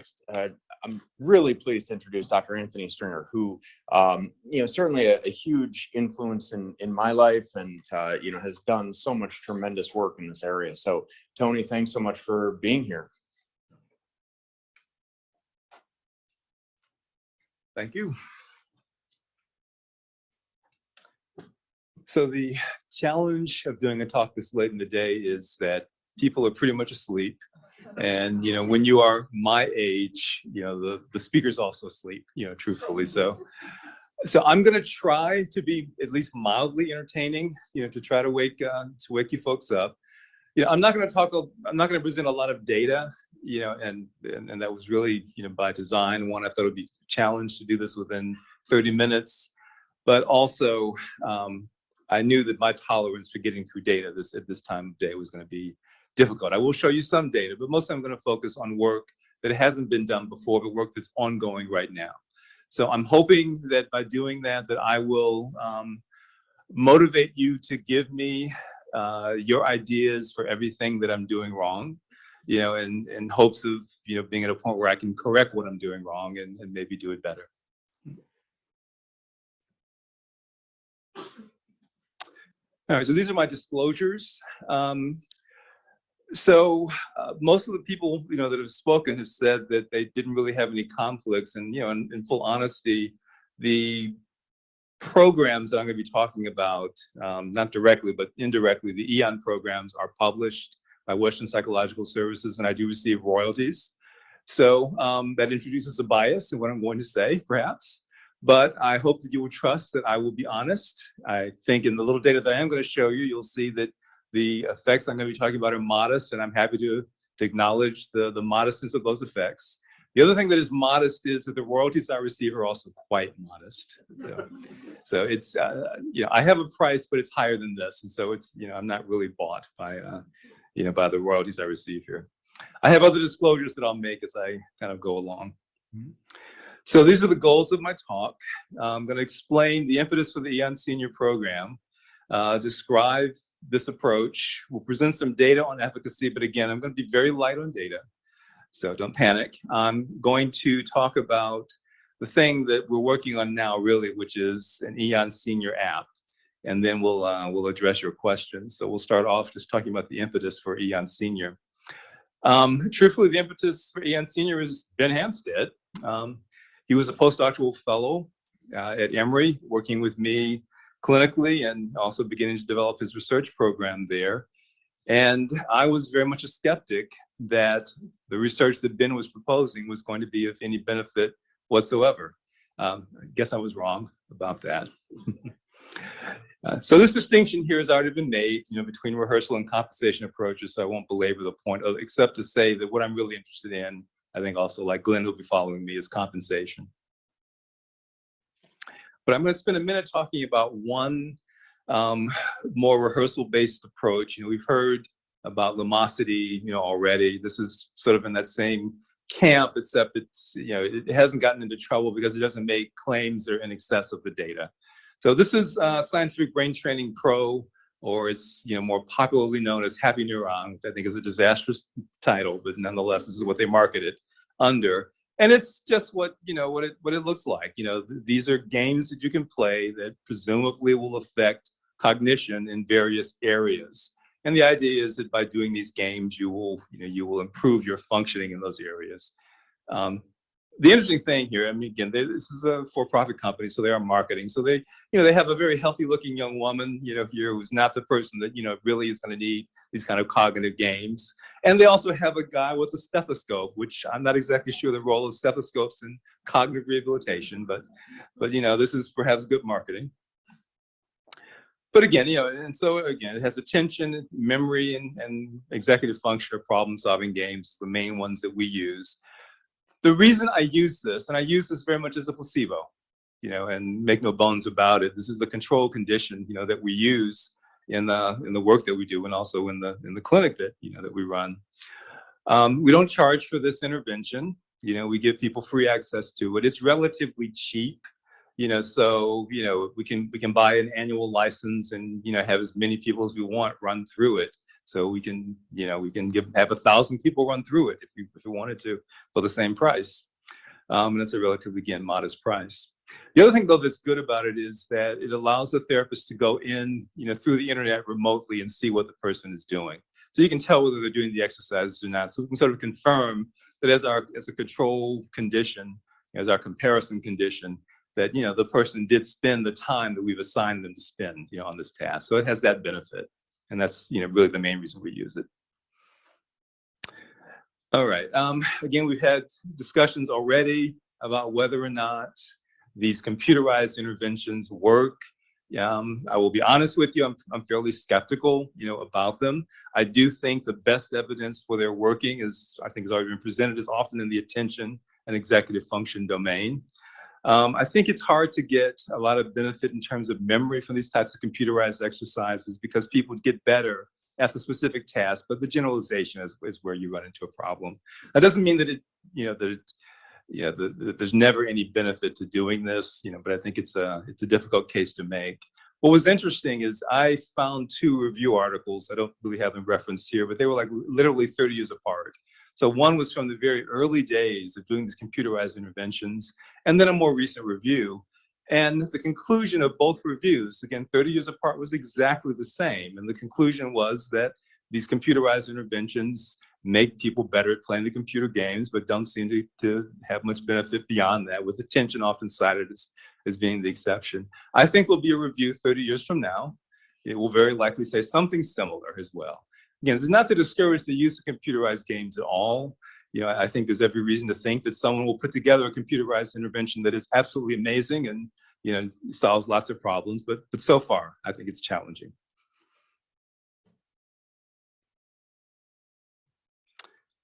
next, I'm really pleased to introduce Dr. Anthony Stringer, who, certainly a huge influence in my life, and has done so much tremendous work in this area. So, Tony, thanks so much for being here. Thank you. So the challenge of doing a talk this late in the day is that people are pretty much asleep. And, when you are my age, the speaker's also asleep, truthfully. So I'm going to try to be at least mildly entertaining, to try to wake you folks up. I'm not going to present a lot of data, and that was really, by design. One, I thought it would be a challenge to do this within 30 minutes, but also I knew that my tolerance for getting through data at this time of day was going to be difficult. I will show you some data, but mostly I'm going to focus on work that hasn't been done before, but work that's ongoing right now. So I'm hoping that by doing that I will motivate you to give me your ideas for everything that I'm doing wrong, in hopes of, being at a point where I can correct what I'm doing wrong and maybe do it better. All right, so these are my disclosures. Most of the people, that have spoken have said that they didn't really have any conflicts. And, in full honesty, the programs that I'm going to be talking about, not directly, but indirectly, the EON programs are published by Western Psychological Services, and I do receive royalties. So that introduces a bias in what I'm going to say, perhaps. But I hope that you will trust that I will be honest. I think in the little data that I am going to show you, you'll see that the effects I'm going to be talking about are modest, and I'm happy to acknowledge the modestness of those effects. The other thing that is modest is that the royalties I receive are also quite modest. So it's, I have a price, but it's higher than this. And so it's, I'm not really bought by, by the royalties I receive here. I have other disclosures that I'll make as I kind of go along. So these are the goals of my talk. I'm going to explain the impetus for the EON Senior Program, describe this approach. We'll present some data on efficacy, but again, I'm going to be very light on data, so don't panic. I'm going to talk about the thing that we're working on now, really, which is an EON Senior app, and then we'll address your questions. So we'll start off just talking about the impetus for EON Senior. Truthfully, the impetus for EON Senior is Ben Hampstead. He was a postdoctoral fellow at Emory, working with me clinically and also beginning to develop his research program there. And I was very much a skeptic that the research that Ben was proposing was going to be of any benefit whatsoever. I guess I was wrong about that. So this distinction here has already been made, between rehearsal and compensation approaches, so I won't belabor the point, except to say that what I'm really interested in, I think also, like Glenn will be following me, is compensation. But I'm going to spend a minute talking about one more rehearsal-based approach. We've heard about Lumosity, already. This is sort of in that same camp, except it's, it hasn't gotten into trouble because it doesn't make claims that are in excess of the data. So this is Scientific Brain Training Pro, or it's more popularly known as Happy Neuron, which I think is a disastrous title, but nonetheless, this is what they market it under. And it's just what it looks like. These are games that you can play that presumably will affect cognition in various areas. And the idea is that by doing these games, you will improve your functioning in those areas. The interesting thing here, again, this is a for-profit company, so they are marketing. So they have a very healthy-looking young woman, here who's not the person that really is going to need these kind of cognitive games. And they also have a guy with a stethoscope, which I'm not exactly sure the role of stethoscopes in cognitive rehabilitation, but this is perhaps good marketing. But again, and so again, it has attention, memory, and executive function or problem-solving games, the main ones that we use. The reason I use this, and I use this very much as a placebo, and make no bones about it, this is the control condition, that we use in the work that we do, and also in the clinic that that we run. We don't charge for this intervention. We give people free access to it. It's relatively cheap. So we can buy an annual license and have as many people as we want run through it. So we can, have 1,000 people run through it if we wanted to for the same price. And it's a relatively, again, modest price. The other thing, though, that's good about it is that it allows the therapist to go in, through the internet remotely and see what the person is doing. So you can tell whether they're doing the exercises or not. So we can sort of confirm that as a control condition, as our comparison condition, that the person did spend the time that we've assigned them to spend, on this task. So it has that benefit, and that's really the main reason we use it. All right. Again, we've had discussions already about whether or not these computerized interventions work. I will be honest with you, I'm fairly skeptical, about them. I do think the best evidence for their working is, I think has already been presented, is often in the attention and executive function domain. I think it's hard to get a lot of benefit in terms of memory from these types of computerized exercises because people get better at the specific task, but the generalization is where you run into a problem. That doesn't mean that that there's never any benefit to doing this, but I think it's a difficult case to make. What was interesting is I found 2 review articles. I don't really have them referenced here, but they were like literally 30 years apart. So one was from the very early days of doing these computerized interventions, and then a more recent review. And the conclusion of both reviews, again, 30 years apart, was exactly the same. And the conclusion was that these computerized interventions make people better at playing the computer games, but don't seem to have much benefit beyond that, with attention often cited as being the exception. I think there'll be a review 30 years from now. It will very likely say something similar as well. Again, this is not to discourage the use of computerized games at all. I think there's every reason to think that someone will put together a computerized intervention that is absolutely amazing and solves lots of problems. But so far, I think it's challenging.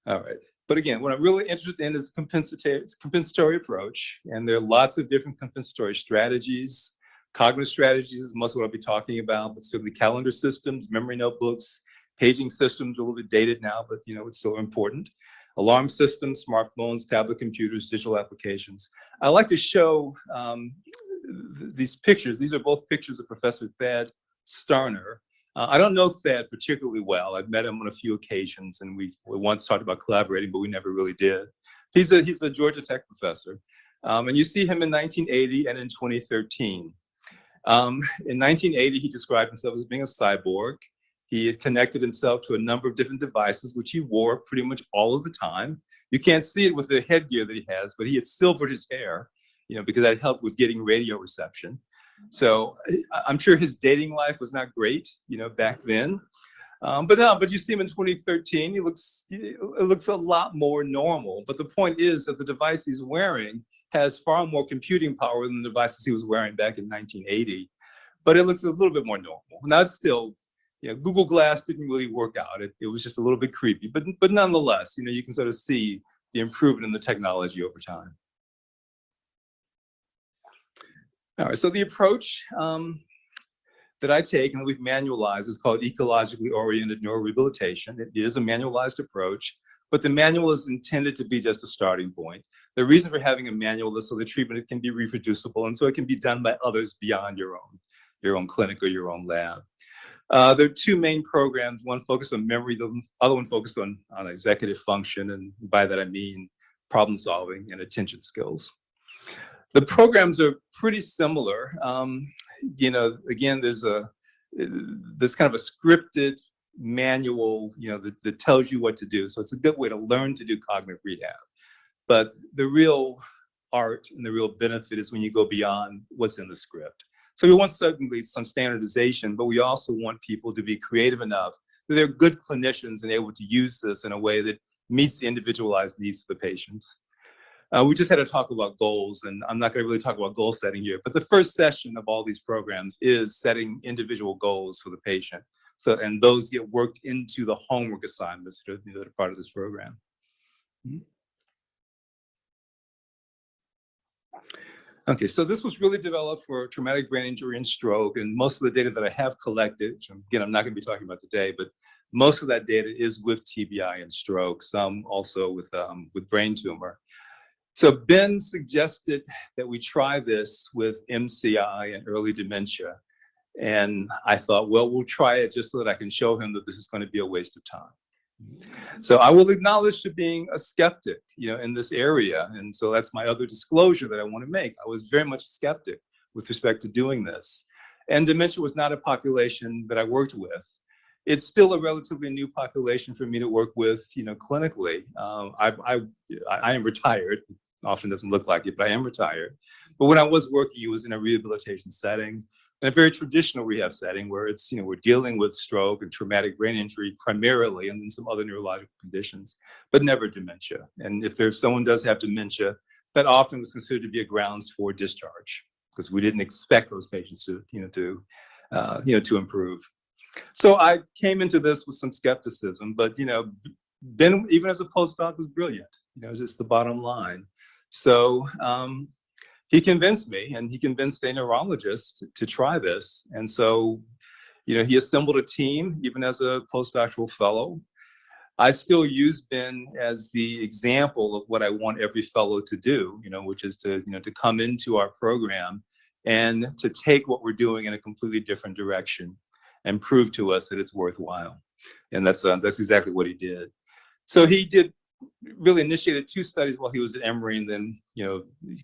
All right. But again, what I'm really interested in is compensatory approach. And there are lots of different compensatory strategies. Cognitive strategies is most of what I'll be talking about, but certainly calendar systems, memory notebooks, paging systems are a little bit dated now, but it's still important. Alarm systems, smartphones, tablet computers, digital applications. I like to show these pictures. These are both pictures of Professor Thad Starner. I don't know Thad particularly well. I've met him on a few occasions, and we once talked about collaborating, but we never really did. He's a Georgia Tech professor, and you see him in 1980 and in 2013. In 1980, he described himself as being a cyborg. He had connected himself to a number of different devices, which he wore pretty much all of the time. You can't see it with the headgear that he has, but he had silvered his hair, because that helped with getting radio reception. So I'm sure his dating life was not great, back then. But you see him in 2013, it looks a lot more normal. But the point is that the device he's wearing has far more computing power than the devices he was wearing back in 1980. But it looks a little bit more normal. Now it's still, Google Glass didn't really work out. It was just a little bit creepy. But nonetheless, you can sort of see the improvement in the technology over time. All right, so the approach that I take and that we've manualized is called ecologically oriented neurorehabilitation. It is a manualized approach, but the manual is intended to be just a starting point. The reason for having a manual is so the treatment can be reproducible, and so it can be done by others beyond your own clinic or your own lab. There are 2 main programs, one focused on memory, the other one focused on executive function, and by that I mean problem solving and attention skills. The programs are pretty similar. Again, there's kind of a scripted manual, that tells you what to do. So it's a good way to learn to do cognitive rehab. But the real art and the real benefit is when you go beyond what's in the script. So we want certainly some standardization, but we also want people to be creative enough that they're good clinicians and able to use this in a way that meets the individualized needs of the patients. We just had to talk about goals, and I'm not going to really talk about goal setting here, but the first session of all these programs is setting individual goals for the patient. And those get worked into the homework assignments that are part of this program. Okay, so this was really developed for traumatic brain injury and stroke, and most of the data that I have collected, which again, I'm not going to be talking about today, but most of that data is with TBI and stroke, some also with brain tumor. So Ben suggested that we try this with MCI and early dementia. And I thought, well, we'll try it just so that I can show him that this is going to be a waste of time. So I will acknowledge to being a skeptic, in this area. And so that's my other disclosure that I want to make. I was very much a skeptic with respect to doing this. And dementia was not a population that I worked with. It's still a relatively new population for me to work with, clinically. I am retired. Often doesn't look like it, but I am retired. But when I was working, it was in a rehabilitation setting, in a very traditional rehab setting where it's, we're dealing with stroke and traumatic brain injury primarily, and then some other neurological conditions, but never dementia. And if someone does have dementia, that often was considered to be a grounds for discharge, because we didn't expect those patients to improve. So I came into this with some skepticism, but Ben, even as a postdoc, was brilliant. It's just the bottom line. So he convinced me, and he convinced a neurologist to try this. And so, he assembled a team, even as a postdoctoral fellow. I still use Ben as the example of what I want every fellow to do, which is to come into our program and to take what we're doing in a completely different direction and prove to us that it's worthwhile. And that's exactly what he did. So he really initiated 2 studies while he was at Emory, and then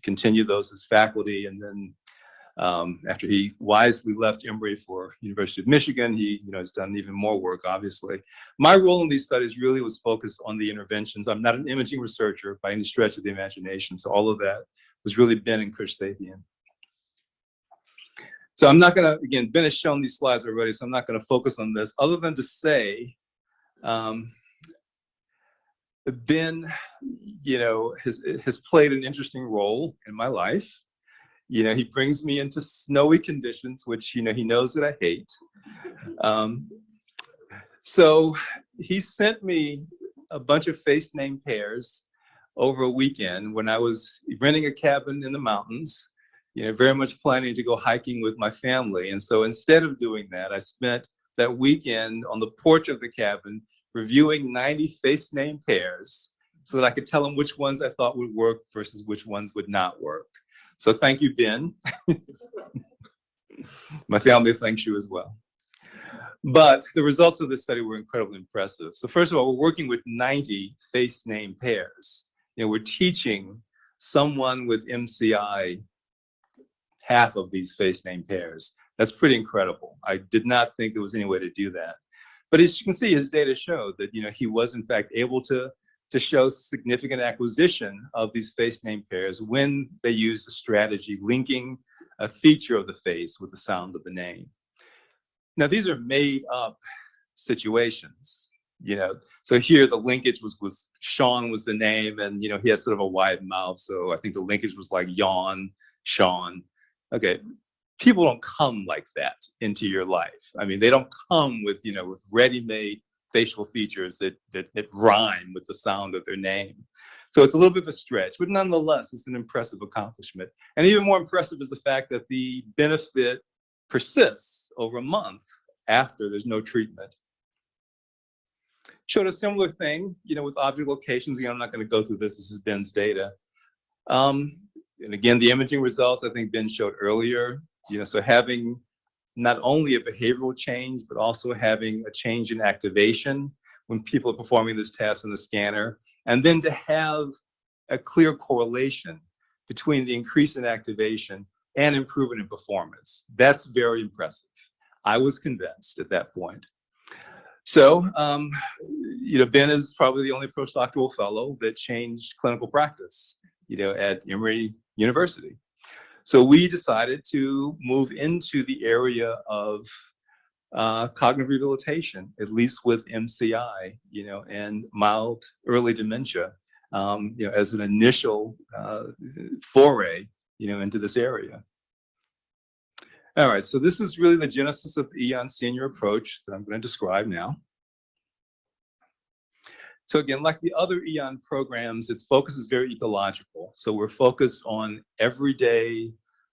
continued those as faculty. And then after he wisely left Emory for University of Michigan, he has done even more work, obviously. My role in these studies really was focused on the interventions. I'm not an imaging researcher by any stretch of the imagination, so all of that was really Ben and Krish Sathian. So I'm not going to, again, Ben has shown these slides already, so I'm not going to focus on this, other than to say, Ben, has played an interesting role in my life. He brings me into snowy conditions, which, he knows that I hate. So he sent me a bunch of face name pairs over a weekend when I was renting a cabin in the mountains, very much planning to go hiking with my family. And so instead of doing that, I spent that weekend on the porch of the cabin reviewing 90 face name pairs so that I could tell them which ones I thought would work versus which ones would not work. So thank you, Ben. My family thanks you as well. But the results of this study were incredibly impressive. So first of all, we're working with 90 face name pairs. We're teaching someone with MCI half of these face name pairs. That's pretty incredible. I did not think there was any way to do that. But as you can see, his data showed that he was in fact able to show significant acquisition of these face name pairs when they used a strategy linking a feature of the face with the sound of the name. Now, these are made up situations, So here the linkage was Sean was the name, and he has sort of a wide mouth, so I think the linkage was like yawn, Sean. Okay. People don't come like that into your life. I mean, they don't come with, with ready-made facial features that rhyme with the sound of their name. So it's a little bit of a stretch, but nonetheless, it's an impressive accomplishment. And even more impressive is the fact that the benefit persists over a month after there's no treatment. Showed a similar thing, with object locations. Again, I'm not going to go through this. This is Ben's data. And again, the imaging results I think Ben showed earlier. So having not only a behavioral change, but also having a change in activation when people are performing this task in the scanner, and then to have a clear correlation between the increase in activation and improvement in performance. That's very impressive. I was convinced at that point. So, Ben is probably the only postdoctoral fellow that changed clinical practice, at Emory University. So we decided to move into the area of cognitive rehabilitation, at least with MCI, and mild early dementia, as an initial foray, into this area. All right, so this is really the genesis of the EON senior approach that I'm going to describe now. So again, like the other EON programs, its focus is very ecological. So we're focused on everyday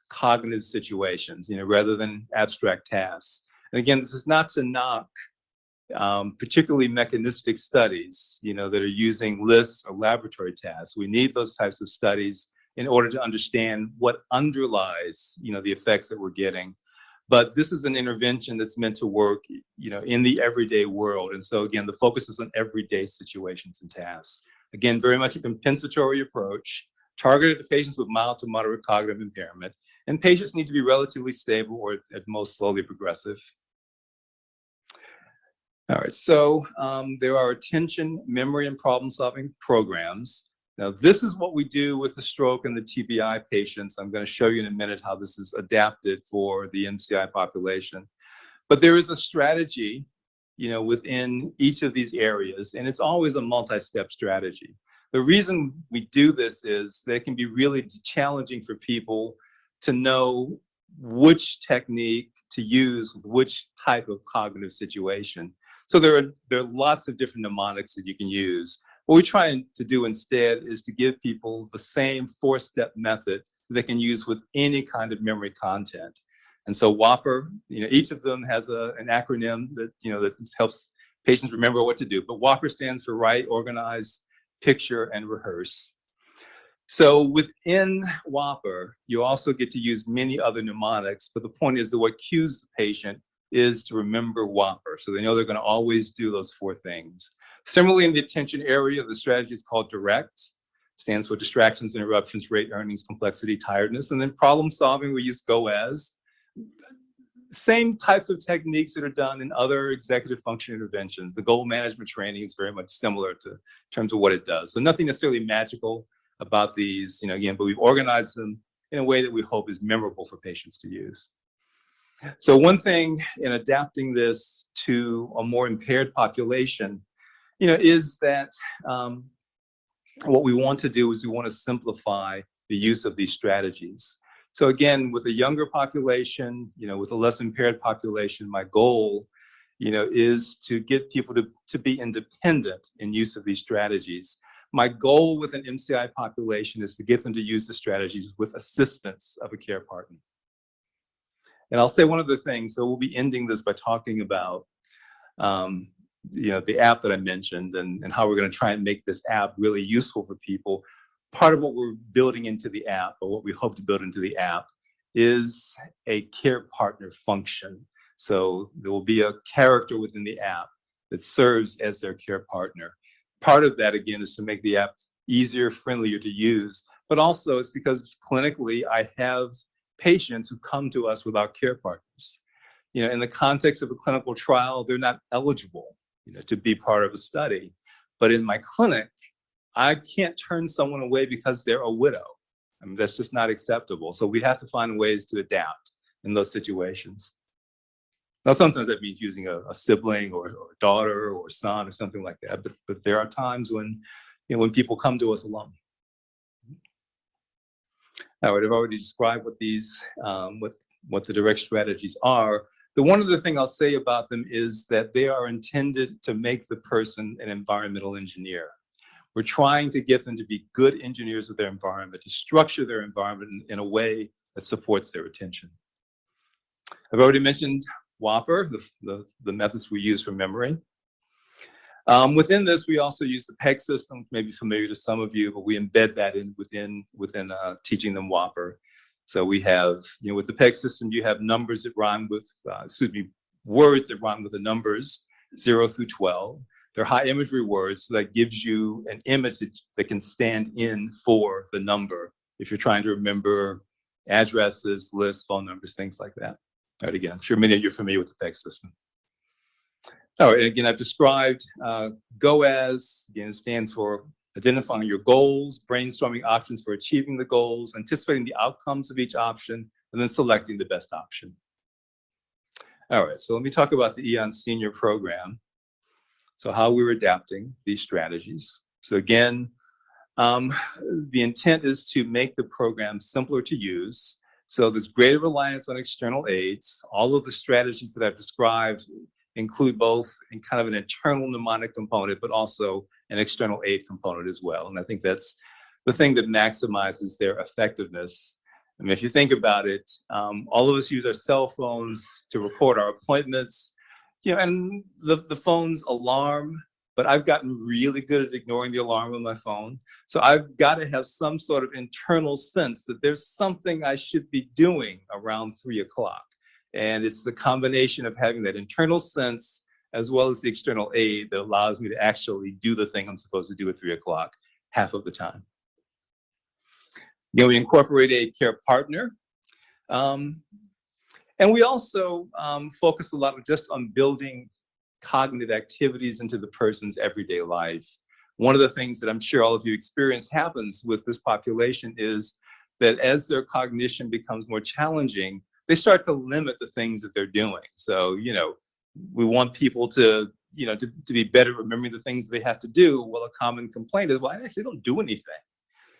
cognitive situations, rather than abstract tasks. And again, this is not to knock particularly mechanistic studies, that are using lists or laboratory tasks. We need those types of studies in order to understand what underlies, the effects that we're getting. But this is an intervention that's meant to work, in the everyday world. And so again, the focus is on everyday situations and tasks. Again, very much a compensatory approach, targeted to patients with mild to moderate cognitive impairment. And patients need to be relatively stable or at most slowly progressive. All right, so there are attention, memory, and problem-solving programs. Now, this is what we do with the stroke and the TBI patients. I'm going to show you in a minute how this is adapted for the MCI population. But there is a strategy, within each of these areas, and it's always a multi-step strategy. The reason we do this is that it can be really challenging for people to know which technique to use with which type of cognitive situation. So there are lots of different mnemonics that you can use. What we're trying to do instead is to give people the same 4-step method that they can use with any kind of memory content. And so WHOPR, each of them has an acronym that, that helps patients remember what to do. But WHOPR stands for Write, Organize, Picture, and Rehearse. So within WHOPR, you also get to use many other mnemonics, but the point is that what cues the patient is to remember WHOPR. So they know they're going to always do those 4 things. Similarly, in the attention area, the strategy is called DIRECT, stands for distractions, interruptions, rate, earnings, complexity, tiredness. And then problem solving, we use GOAS. Same types of techniques that are done in other executive function interventions. The goal management training is very much similar in terms of what it does. So nothing necessarily magical about these, again, but we've organized them in a way that we hope is memorable for patients to use. So one thing in adapting this to a more impaired population, is that what we want to do is we want to simplify the use of these strategies. So again, with a younger population, with a less impaired population, my goal, is to get people to be independent in use of these strategies. My goal with an MCI population is to get them to use the strategies with assistance of a care partner. And I'll say one other thing. So we'll be ending this by talking about, the app that I mentioned and how we're going to try and make this app really useful for people. Part of what we're building into the app, or what we hope to build into the app, is a care partner function. So there will be a character within the app that serves as their care partner. Part of that, again, is to make the app easier, friendlier to use, but also it's because clinically I have patients who come to us without care partners. In the context of a clinical trial, they're not eligible, to be part of a study. But in my clinic, I can't turn someone away because they're a widow. I mean, that's just not acceptable. So we have to find ways to adapt in those situations. Now, sometimes that means using a sibling or a daughter or son or something like that. But there are times when, when people come to us alone. All right, I've already described what these, what the direct strategies are. The one other thing I'll say about them is that they are intended to make the person an environmental engineer. We're trying to get them to be good engineers of their environment, to structure their environment in a way that supports their attention. I've already mentioned WHOPR, the methods we use for memory. Within this, we also use the PEG system, maybe familiar to some of you, but we embed that in within teaching them WHOPR. So we have, with the PEG system, you have numbers that rhyme with, words that rhyme with the numbers 0 through 12. They're high imagery words, so that gives you an image that can stand in for the number if you're trying to remember addresses, lists, phone numbers, things like that. All right, again, I'm sure many of you are familiar with the PEG system. All right, again, I've described GOAS. Again, it stands for identifying your goals, brainstorming options for achieving the goals, anticipating the outcomes of each option, and then selecting the best option. All right, so let me talk about the EON Senior Program. So how we're adapting these strategies. So again, the intent is to make the program simpler to use. So there's greater reliance on external aids. All of the strategies that I've described include both in kind of an internal mnemonic component, but also an external aid component as well. And I think that's the thing that maximizes their effectiveness. I mean, if you think about it, all of us use our cell phones to record our appointments, and the phone's alarm, but I've gotten really good at ignoring the alarm on my phone. So I've got to have some sort of internal sense that there's something I should be doing around 3 o'clock. And it's the combination of having that internal sense as well as the external aid that allows me to actually do the thing I'm supposed to do at 3 o'clock half of the time. We incorporate a care partner. And we also focus a lot just on building cognitive activities into the person's everyday life. One of the things that I'm sure all of you experience happens with this population is that as their cognition becomes more challenging, they start to limit the things that they're doing. So, we want people to be better at remembering the things they have to do. Well, a common complaint is, well, I actually don't do anything.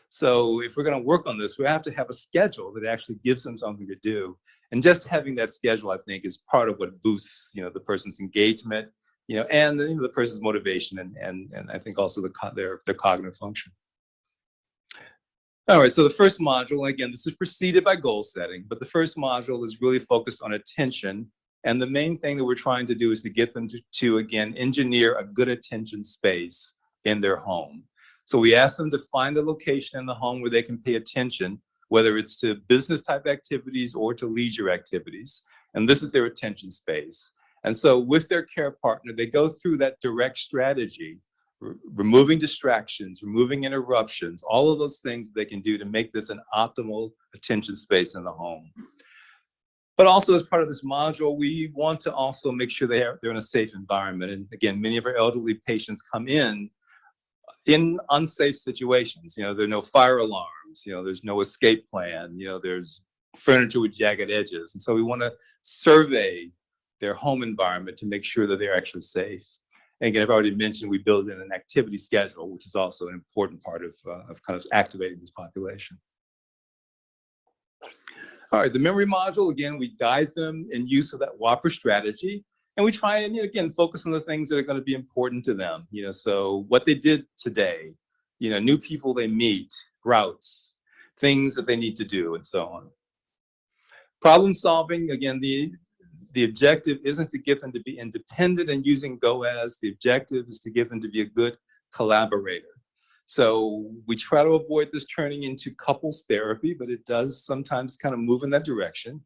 So if we're going to work on this, we have to have a schedule that actually gives them something to do. And just having that schedule, I think, is part of what boosts, the person's engagement, and the person's motivation, and I think also their cognitive function. All right, so the first module, again, this is preceded by goal setting, but the first module is really focused on attention. And the main thing that we're trying to do is to get them to again, engineer a good attention space in their home. So we ask them to find a location in the home where they can pay attention, whether it's to business type activities or to leisure activities. And this is their attention space. And so with their care partner, they go through that direct strategy, removing distractions, removing interruptions, all of those things they can do to make this an optimal attention space in the home. But also as part of this module, we want to also make sure they're in a safe environment. And again, many of our elderly patients come in unsafe situations. There are no fire alarms, there's no escape plan, there's furniture with jagged edges. And so we want to survey their home environment to make sure that they're actually safe. And again, I've already mentioned we build in an activity schedule, which is also an important part of kind of activating this population. All right, the memory module, again, we guide them in use of that Whopper strategy. And we try and, again, focus on the things that are going to be important to them. So what they did today, new people they meet, routes, things that they need to do, and so on. Problem solving, again, the objective isn't to get them to be independent and using GOAS. The objective is to get them to be a good collaborator. So we try to avoid this turning into couples therapy, but it does sometimes kind of move in that direction.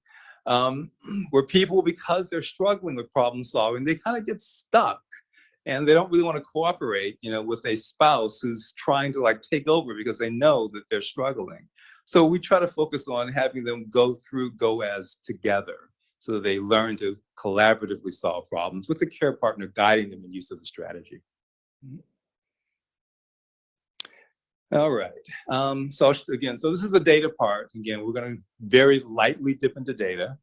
Where people, because they're struggling with problem solving, they kind of get stuck and they don't really want to cooperate, with a spouse who's trying to take over because they know that they're struggling. So we try to focus on having them go through GOAS together so that they learn to collaboratively solve problems with the care partner guiding them in use of the strategy. All right, so this is the data part. Again, we're going to very lightly dip into data.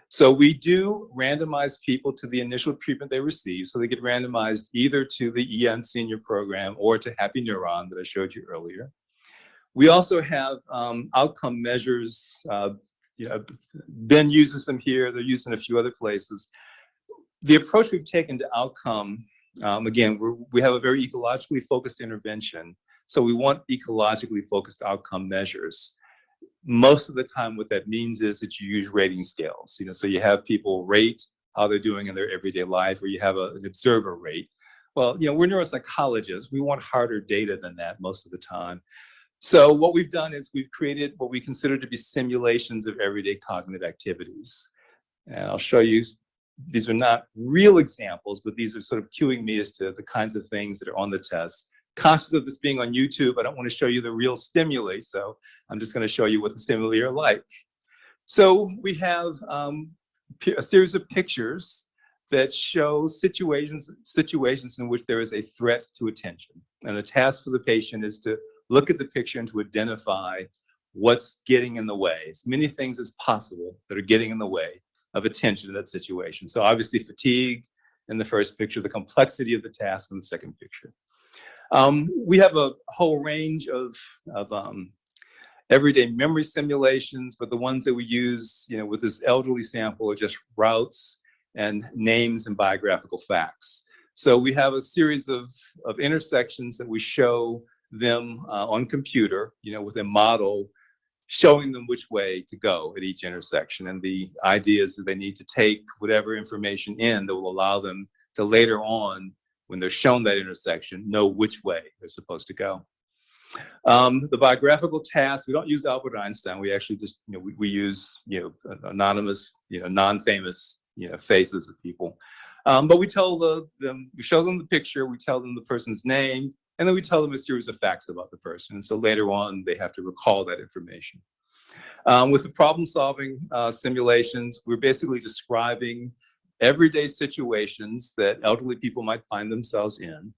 So we do randomize people to the initial treatment they receive. So they get randomized either to the EN Senior Program or to Happy Neuron that I showed you earlier. We also have outcome measures. Ben uses them here. They're used in a few other places. The approach we've taken to outcome, again, we have a very ecologically focused intervention. So we want ecologically focused outcome measures. Most of the time, what that means is that you use rating scales. So you have people rate how they're doing in their everyday life, or you have an observer rate. Well, we're neuropsychologists. We want harder data than that most of the time. So what we've done is we've created what we consider to be simulations of everyday cognitive activities. And I'll show you, these are not real examples, but these are sort of cueing me as to the kinds of things that are on the test. Conscious of this being on YouTube, I don't want to show you the real stimuli, so I'm just going to show you what the stimuli are like. So we have a series of pictures that show situations in which there is a threat to attention. And the task for the patient is to look at the picture and to identify what's getting in the way. As many things as possible that are getting in the way of attention in that situation. So obviously fatigue in the first picture, the complexity of the task in the second picture. We have a whole range of everyday memory simulations, but the ones that we use, with this elderly sample are just routes and names and biographical facts. So we have a series of intersections that we show them on computer, with a model showing them which way to go at each intersection. And the idea is that they need to take whatever information in that will allow them to later on, when they're shown that intersection, know which way they're supposed to go. The biographical task, we don't use Albert Einstein. We actually just, we use, anonymous, non-famous, faces of people. But we tell them, we show them the picture, we tell them the person's name, and then we tell them a series of facts about the person. And so later on, they have to recall that information. With the problem-solving simulations, we're basically describing everyday situations that elderly people might find themselves in,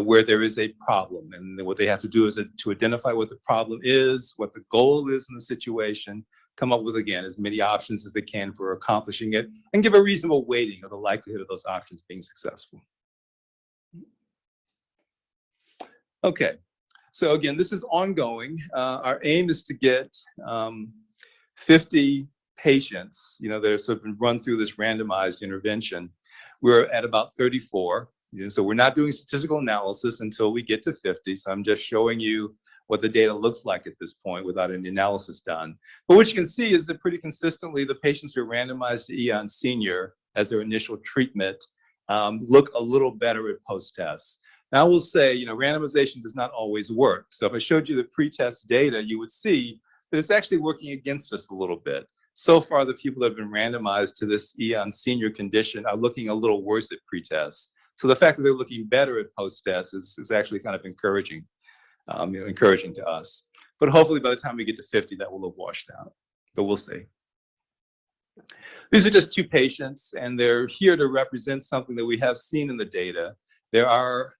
where there is a problem. And what they have to do is to identify what the problem is, what the goal is in the situation, come up with, again, as many options as they can for accomplishing it, and give a reasonable weighting of the likelihood of those options being successful. Okay, so again, this is ongoing. Our aim is to get 50 patients, that have sort of been run through this randomized intervention. We're at about 34. So we're not doing statistical analysis until we get to 50. So I'm just showing you what the data looks like at this point without any analysis done. But what you can see is that pretty consistently, the patients who are randomized to Eon Senior as their initial treatment look a little better at post-tests. Now I will say, randomization does not always work. So if I showed you the pre-test data, you would see that it's actually working against us a little bit. So far, the people that have been randomized to this Eon Senior condition are looking a little worse at pre-test. So the fact that they're looking better at post-test is actually kind of encouraging, encouraging to us. But hopefully by the time we get to 50, that will have washed out, but we'll see. These are just two patients, and they're here to represent something that we have seen in the data. There are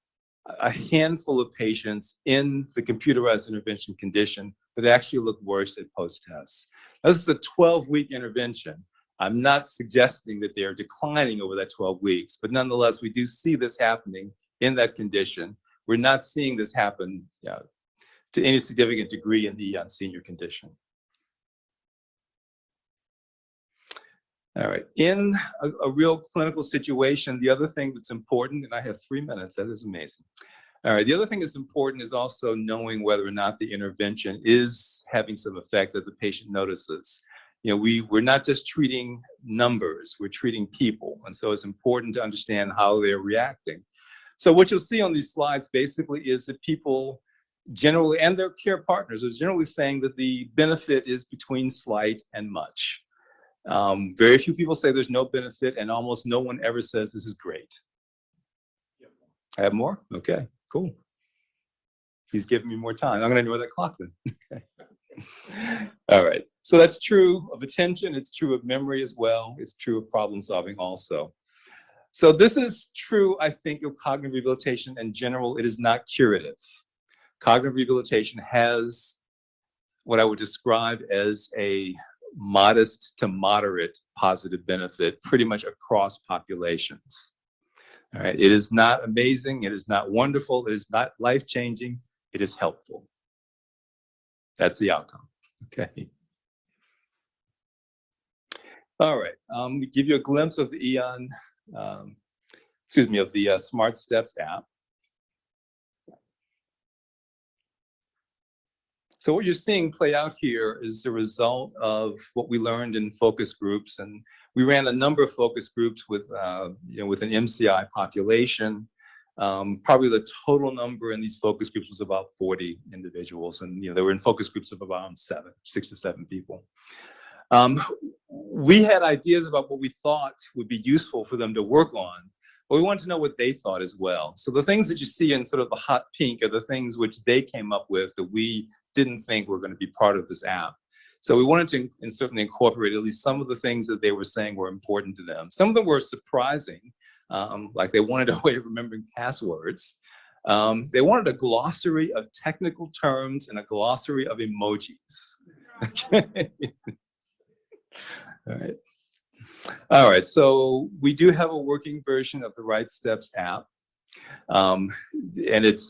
a handful of patients in the computerized intervention condition that actually look worse at post-test. This is a 12-week intervention. I'm not suggesting that they are declining over that 12 weeks, but nonetheless, we do see this happening in that condition. We're not seeing this happen to any significant degree in the senior condition. All right, in a real clinical situation, the other thing that's important, and I have 3 minutes, that is amazing. All right, the other thing that's important is also knowing whether or not the intervention is having some effect that the patient notices. We're not just treating numbers, we're treating people. And so it's important to understand how they're reacting. So what you'll see on these slides basically is that people generally, and their care partners, are generally saying that the benefit is between slight and much. Very few people say there's no benefit, and almost no one ever says this is great. I have more? Okay, cool. He's giving me more time. I'm going to ignore that clock then. Okay. All right. So that's true of attention. It's true of memory as well. It's true of problem solving also. So this is true, I think, of cognitive rehabilitation in general. It is not curative. Cognitive rehabilitation has what I would describe as a modest to moderate positive benefit pretty much across populations. All right. It is not amazing. It is not wonderful. It is not life-changing. It is helpful. That's the outcome. Okay. All right. To give you a glimpse of the of the Smart Steps app. So what you're seeing play out here is the result of what we learned in focus groups, and we ran a number of focus groups with with an MCI population. Probably the total number in these focus groups was about 40 individuals, and they were in focus groups of around 6 to 7 people. We had ideas about what we thought would be useful for them to work on, but we wanted to know what they thought as well. So the things that you see in sort of the hot pink are the things which they came up with that we didn't think were going to be part of this app. So we wanted to certainly incorporate at least some of the things that they were saying were important to them. Some of them were surprising, like they wanted a way of remembering passwords. They wanted a glossary of technical terms and a glossary of emojis. Okay. All right, so we do have a working version of the Right Steps app, and it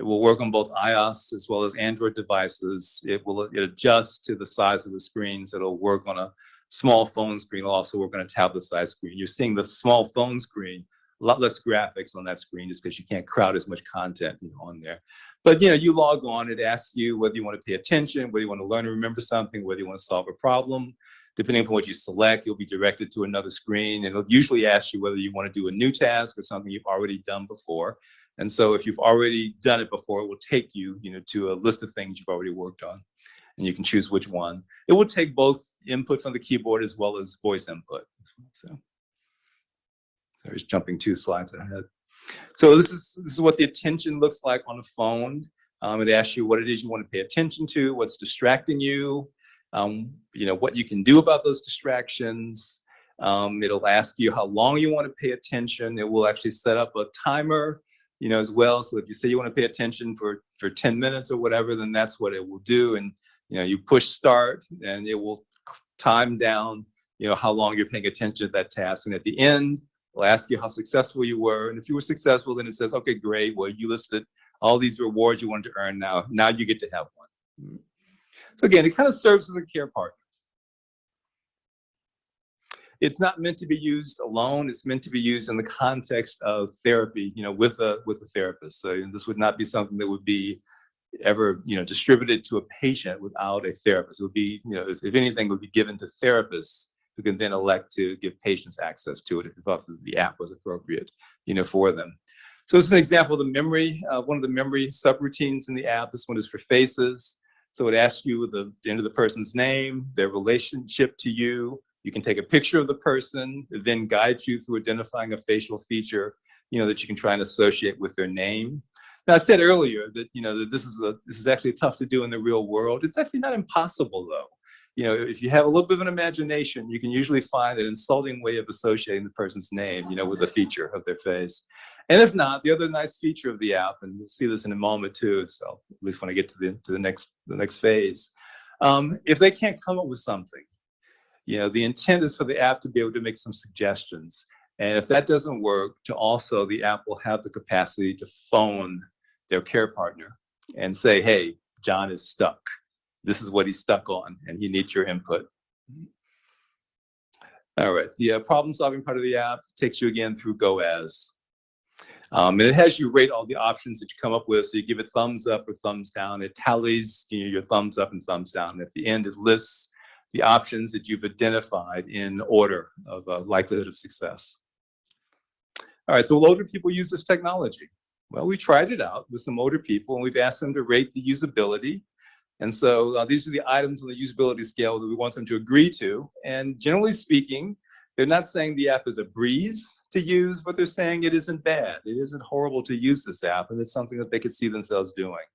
will work on both iOS as well as Android devices. It adjusts to the size of the screen, so it'll work on a small phone screen. It'll also work on a tablet-sized screen. You're seeing the small phone screen, a lot less graphics on that screen just because you can't crowd as much content on there. But you log on, it asks you whether you want to pay attention, whether you want to learn and remember something, whether you want to solve a problem. Depending on what you select, you'll be directed to another screen, and it'll usually ask you whether you want to do a new task or something you've already done before. And so if you've already done it before, it will take you, to a list of things you've already worked on, and you can choose which one. It will take both input from the keyboard as well as voice input. So I was jumping 2 slides ahead. So this is what the attention looks like on a phone. It asks you what it is you want to pay attention to, what's distracting you, what you can do about those distractions. It'll ask you how long you want to pay attention. It will actually set up a timer, as well. So if you say you want to pay attention for 10 minutes or whatever, then that's what it will do. And, you push start and it will time down, how long you're paying attention to that task. And at the end, it'll ask you how successful you were. And if you were successful, then it says, okay, great. Well, you listed all these rewards you wanted to earn. Now you get to have one. So again, it kind of serves as a care partner. It's not meant to be used alone. It's meant to be used in the context of therapy, with a therapist. So this would not be something that would be ever, distributed to a patient without a therapist. It would be, if anything, it would be given to therapists who can then elect to give patients access to it if they thought that the app was appropriate, for them. So this is an example of the memory, one of the memory subroutines in the app. This one is for faces. So it asks you the end of the person's name, their relationship to you. You can take a picture of the person, then guide you through identifying a facial feature, that you can try and associate with their name. Now, I said earlier that, that this is actually tough to do in the real world. It's actually not impossible, though. If you have a little bit of an imagination, you can usually find an insulting way of associating the person's name, with a feature of their face. And if not, the other nice feature of the app, and we'll see this in a moment too, so at least when I get to the next phase, if they can't come up with something, the intent is for the app to be able to make some suggestions. And if that doesn't work, the app will have the capacity to phone their care partner and say, hey, John is stuck. This is what he's stuck on, and he needs your input. All right, the problem-solving part of the app takes you again through Go As. And it has you rate all the options that you come up with. So you give it thumbs up or thumbs down. It tallies your thumbs up and thumbs down. And at the end, it lists the options that you've identified in order of likelihood of success. All right, so will older people use this technology? Well, we tried it out with some older people, and we've asked them to rate the usability. And so these are the items on the usability scale that we want them to agree to. And generally speaking, they're not saying the app is a breeze to use, but they're saying it isn't bad. It isn't horrible to use this app, and it's something that they could see themselves doing.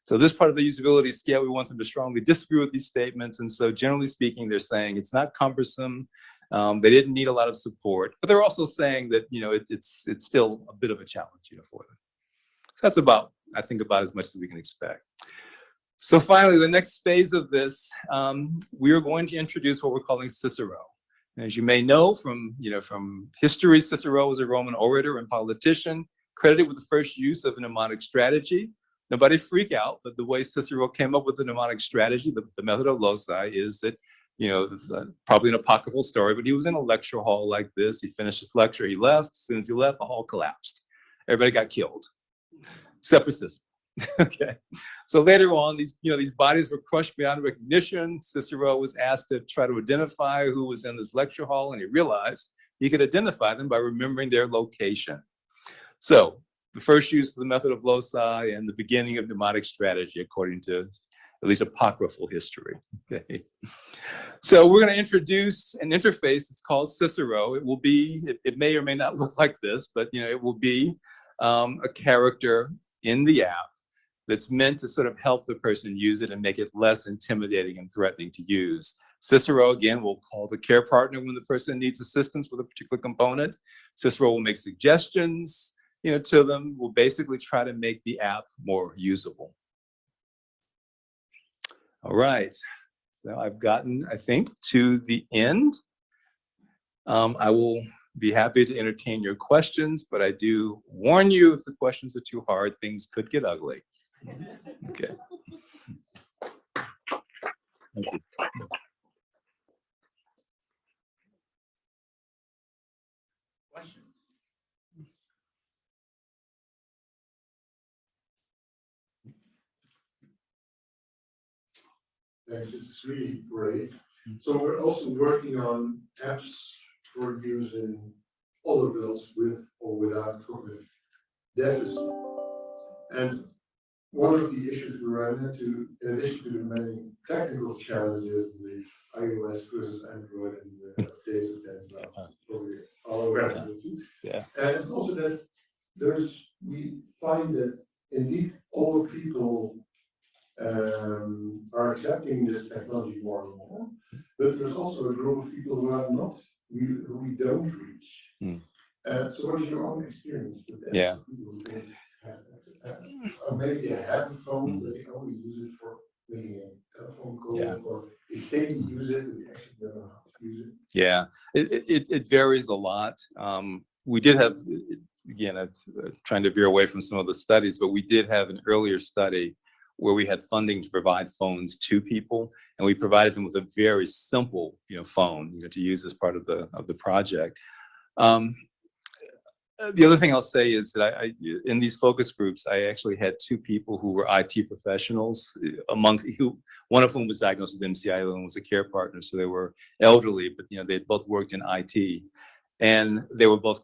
So this part of the usability scale, we want them to strongly disagree with these statements. And so generally speaking, they're saying it's not cumbersome. They didn't need a lot of support, but they're also saying that, it's still a bit of a challenge, for them. So that's about as much as we can expect. So finally, the next phase of this, we are going to introduce what we're calling Cicero. As you may know from history, Cicero was a Roman orator and politician, credited with the first use of a mnemonic strategy. Nobody freak out, but the way Cicero came up with the mnemonic strategy, the method of loci, is that, probably an apocryphal story, but he was in a lecture hall like this. He finished his lecture, he left. As soon as he left, the hall collapsed. Everybody got killed, except for Cicero. Okay, so later on, these bodies were crushed beyond recognition. Cicero was asked to try to identify who was in this lecture hall, and he realized he could identify them by remembering their location. So the first use of the method of loci and the beginning of mnemonic strategy, according to at least apocryphal history. Okay, so we're going to introduce an interface. It's called Cicero. It will be. It may or may not look like this, but it will be a character in the app that's meant to sort of help the person use it and make it less intimidating and threatening to use. Cicero, again, will call the care partner when the person needs assistance with a particular component. Cicero will make suggestions, to them. We'll basically try to make the app more usable. All right, so I've gotten, I think, to the end. I will be happy to entertain your questions, but I do warn you, if the questions are too hard, things could get ugly. Okay. Thank you. Question. Thanks, this is really great. So we're also working on apps for using other adults with or without cognitive deficit. And one of the issues we ran into, in addition to the many technical challenges, the iOS versus Android and the updates that that's now probably all aware of it. Yeah. And it's also that we find that indeed all people are accepting this technology more and more, but there's also a group of people who are not, who we don't reach. So what is your own experience with that? Yeah. People who don't or maybe they have a phone, but they only use it for making a telephone call, or they say they use it, but they actually don't know how to use it. Yeah, it varies a lot. We did have, again, trying to veer away from some of the studies, but we did have an earlier study where we had funding to provide phones to people, and we provided them with a very simple, phone, to use as part of the project. The other thing I'll say is that I in these focus groups, I actually had two people who were IT professionals, one of whom was diagnosed with MCI, the other one was a care partner, so they were elderly, but they had both worked in IT, and they were both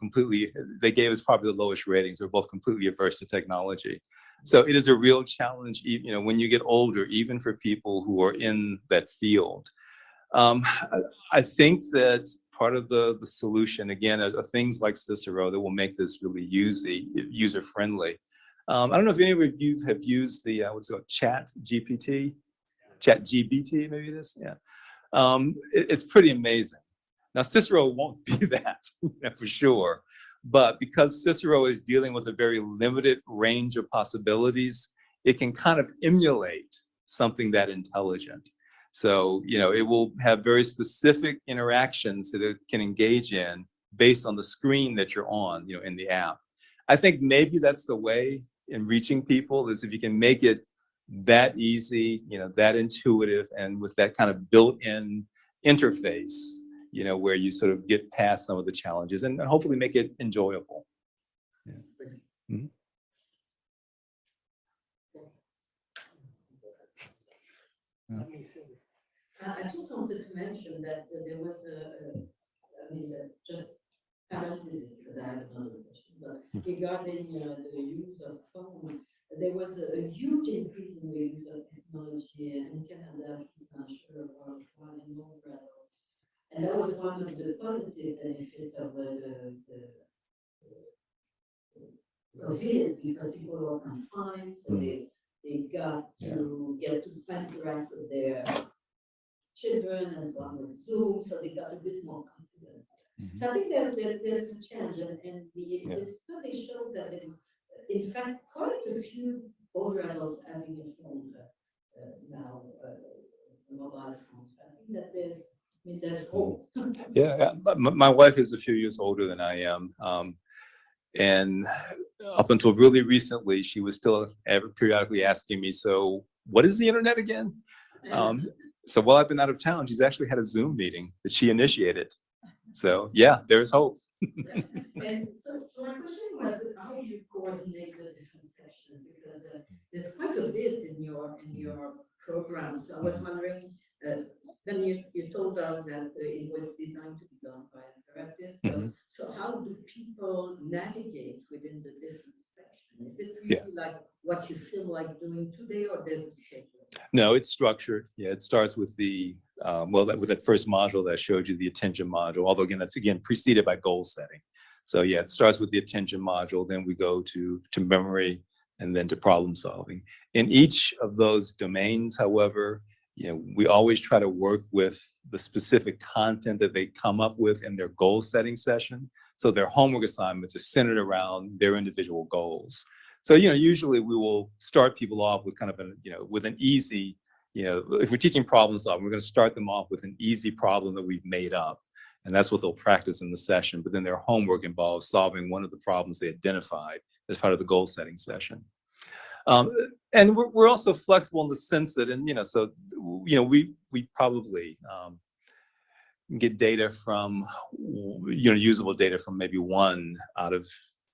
they gave us probably the lowest ratings. They were both completely averse to technology. So it is a real challenge, when you get older, even for people who are in that field. I think that part of the solution, again, are things like Cicero that will make this really user-friendly. I don't know if any of you have used the what's it called, Chat GBT, maybe it is. Yeah, it's pretty amazing. Now Cicero won't be that for sure, but because Cicero is dealing with a very limited range of possibilities, it can kind of emulate something that intelligent. So, it will have very specific interactions that it can engage in based on the screen that you're on, in the app. I think maybe that's the way in reaching people, is if you can make it that easy, that intuitive, and with that kind of built-in interface, where you sort of get past some of the challenges and hopefully make it enjoyable. Yeah. Mm-hmm. I just wanted to mention that there was just parenthesis, because I have another question, but regarding the use of phone, there was a huge increase in the use of technology in Canada, I'm not sure about one in Neurorehabilitation. And that was one of the positive benefits of the COVID, because people were confined, so they got to interact with their children and so on with Zoom, so they got a bit more confident. So I think that there's a change, and the study showed that there was, in fact, quite a few older adults having a phone now, mobile phones. I think that there's hope. Yeah, my wife is a few years older than I am. And up until really recently, she was still periodically asking me, so what is the internet again? So while I've been out of town, she's actually had a Zoom meeting that she initiated. So yeah, there's hope. And so my question was, how do you coordinate the different sessions? Because there's quite a bit in your program. So I was wondering, then you told us that it was designed to be done by a therapist. So how do people navigate within the different sections? Is it really like what you feel like doing today, or there's a schedule? No, it's structured. Yeah, it starts with the with that first module that I showed you, the attention module. Although that's preceded by goal setting. So yeah, it starts with the attention module. Then we go to memory, and then to problem solving. In each of those domains, however, we always try to work with the specific content that they come up with in their goal setting session. So their homework assignments are centered around their individual goals. So, usually we will start people off with kind of with an easy, if we're teaching problem solving, we're going to start them off with an easy problem that we've made up. And that's what they'll practice in the session. But then their homework involves solving one of the problems they identified as part of the goal setting session. And we're also flexible in the sense that, we probably get data from, usable data from maybe one out of,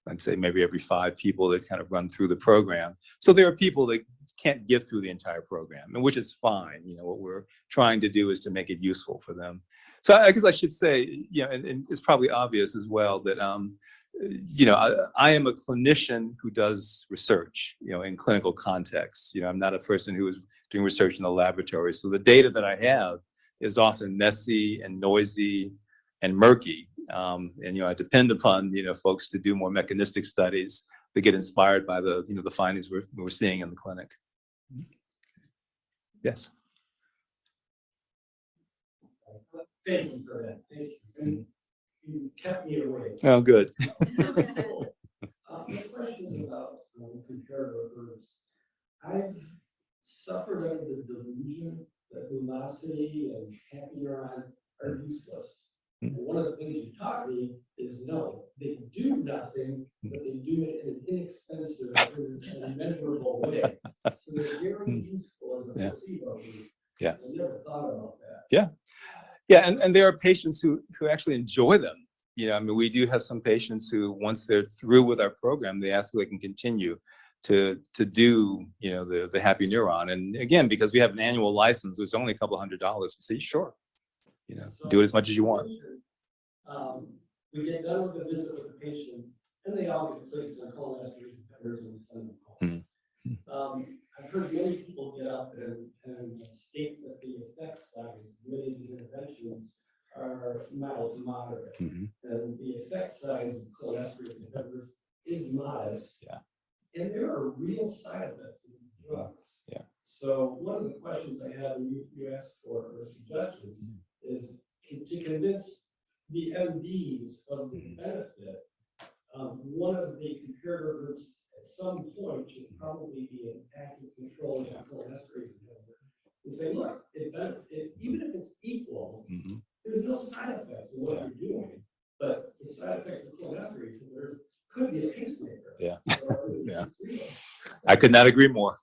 I'd say maybe every 5 people that kind of run through the program. So there are people that can't get through the entire program, and which is fine. What we're trying to do is to make it useful for them. So I guess I should say, and it's probably obvious as well that, I am a clinician who does research, in clinical contexts. I'm not a person who is doing research in the laboratory. So the data that I have is often messy and noisy and murky. And I depend upon, folks to do more mechanistic studies to get inspired by the, the findings we're seeing in the clinic. Yes. Thank you for that. Thank you. And you kept me awake. Oh, good. My question is about comparative groups. I've suffered under the delusion that lumosity and happy neuron are useless. And one of the things you taught me is no, they do nothing, but they do it in an inexpensive and measurable way. So they're very useful as a placebo group. Yeah. I never thought about that. Yeah. Yeah, and there are patients who actually enjoy them. We do have some patients who, once they're through with our program, they ask if they can continue to do, the happy neuron. And again, because we have an annual license, there's only a couple $100. We say, sure, So do it as much as you want. We get done with the visit with the patient, and they all get placed on colonoscopies and stomach. I've heard many people get up and state that the effect size of many of these interventions are mild to moderate, and the effect size of colonoscopy inhibitors is modest. Yeah. And there are real side effects of these drugs. Yeah. So one of the questions I have, and you asked for or suggestions, is to convince the MDs of the benefit. One of the comparator groups at some point should probably be an active control of cholinesterase inhibitor. And say, look, even if it's equal, there's no side effects in what you're doing, but the side effects of cholinesterase inhibitors could be a pacemaker. Yeah. So Yeah. I could not agree more.